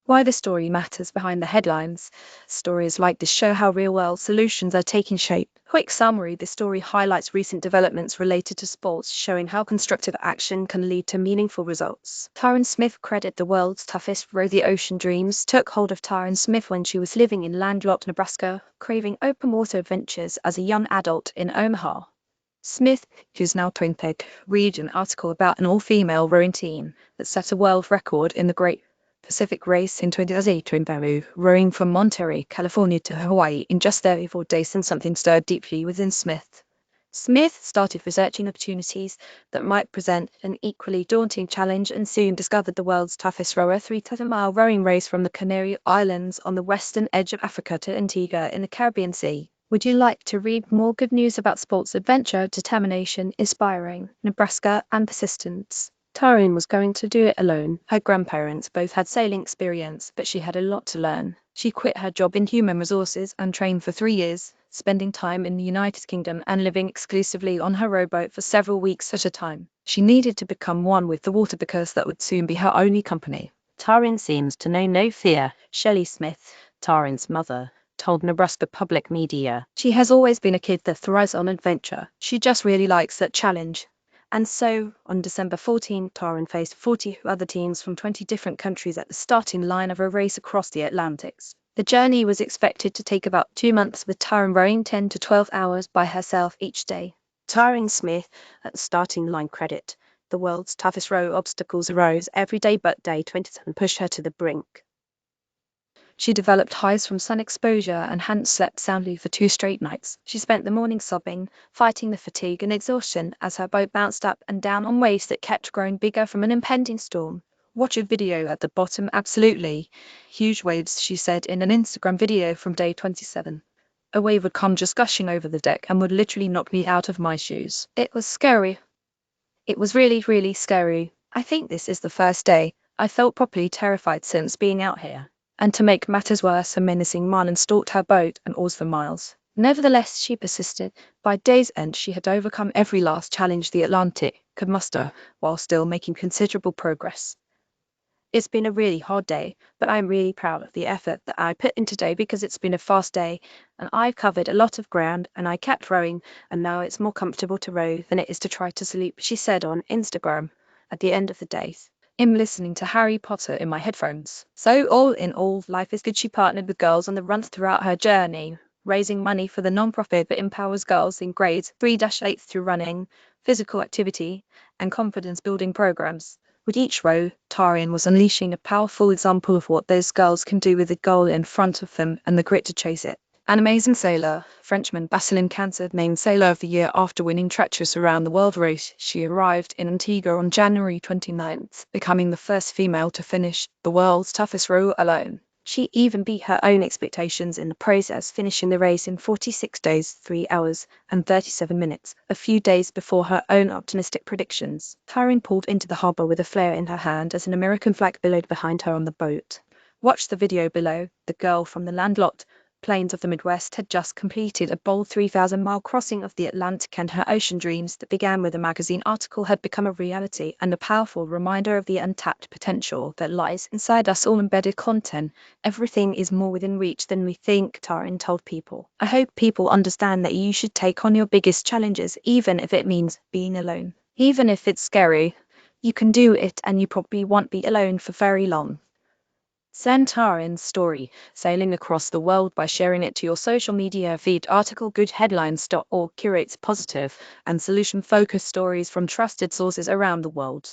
Why the story matters behind the headlines. Stories like this show how real-world solutions are taking shape. Quick summary, this story highlights recent developments related to sports, showing how constructive action can lead to meaningful results. Taryn Smith credit the world's toughest row the ocean dreams took hold of Taryn Smith when she was living in landlocked Nebraska, craving open water adventures as a young adult in Omaha. Smith, who's now 20, read an article about an all-female rowing team that set a world record in the Great Pacific Race in 2008 in Peru, rowing from Monterrey, California to Hawaii in just 34 days, and something stirred deeply within Smith. Smith started researching opportunities that might present an equally daunting challenge and soon discovered the world's toughest rower, 3,000-mile rowing race from the Canary Islands on the western edge of Africa to Antigua in the Caribbean Sea. Would you like to read more good news about sports adventure, determination, inspiring, Nebraska, and persistence? Taryn was going to do it alone. Her grandparents both had sailing experience, but she had a lot to learn. She quit her job in human resources and trained for 3 years, spending time in the United Kingdom and living exclusively on her rowboat for several weeks at a time. She needed to become one with the water because that would soon be her only company. Taryn seems to know no fear, Shelley Smith, Taryn's mother, told Nebraska Public Media. She has always been a kid that thrives on adventure. She just really likes that challenge. And so, on December 14, Taryn faced 40 other teams from 20 different countries at the starting line of a race across the Atlantics. The journey was expected to take about 2 months, with Taryn rowing 10 to 12 hours by herself each day. Taryn Smith at the starting line credit, the world's toughest row obstacles arose every day but day 27 pushed her to the brink. She developed highs from sun exposure and hadn't slept soundly for 2 straight nights. She spent the morning sobbing, fighting the fatigue and exhaustion as her boat bounced up and down on waves that kept growing bigger from an impending storm. Watch a video at the bottom. Absolutely huge waves, she said in an Instagram video from day 27. A wave would come just gushing over the deck and would literally knock me out of my shoes. It was scary. It was really, really scary. I think this is the first day I felt properly terrified since being out here. And to make matters worse, a menacing man stalked her boat and oars for miles. Nevertheless, she persisted. By day's end, she had overcome every last challenge the Atlantic could muster, while still making considerable progress. It's been a really hard day, but I'm really proud of the effort that I put in today because it's been a fast day, and I've covered a lot of ground, and I kept rowing, and now it's more comfortable to row than it is to try to sleep, she said on Instagram at the end of the day. I'm listening to Harry Potter in my headphones. So all in all, life is good. She partnered with girls on the run throughout her journey, raising money for the non-profit that empowers girls in grades 3-8 through running, physical activity, and confidence-building programs. With each row, Taryn was unleashing a powerful example of what those girls can do with a goal in front of them and the grit to chase it. An amazing sailor, Frenchman Bachelin Cancer named Sailor of the Year after winning treacherous around the world race, she arrived in Antigua on January 29th, becoming the first female to finish the world's toughest row alone. She even beat her own expectations in the process, finishing the race in 46 days, 3 hours, and 37 minutes, a few days before her own optimistic predictions. Taryn pulled into the harbor with a flare in her hand as an American flag billowed behind her on the boat. Watch the video below. The girl from the landlocked plains of the Midwest had just completed a bold 3,000-mile crossing of the Atlantic, and her ocean dreams that began with a magazine article had become a reality and a powerful reminder of the untapped potential that lies inside us all. Embedded content. Everything is more within reach than we think, Taryn told People. I hope people understand that you should take on your biggest challenges, even if it means being alone. Even if it's scary, you can do it, and you probably won't be alone for very long. Send Taryn's story, sailing across the world, by sharing it to your social media feed. Article goodheadlines.org curates positive and solution-focused stories from trusted sources around the world.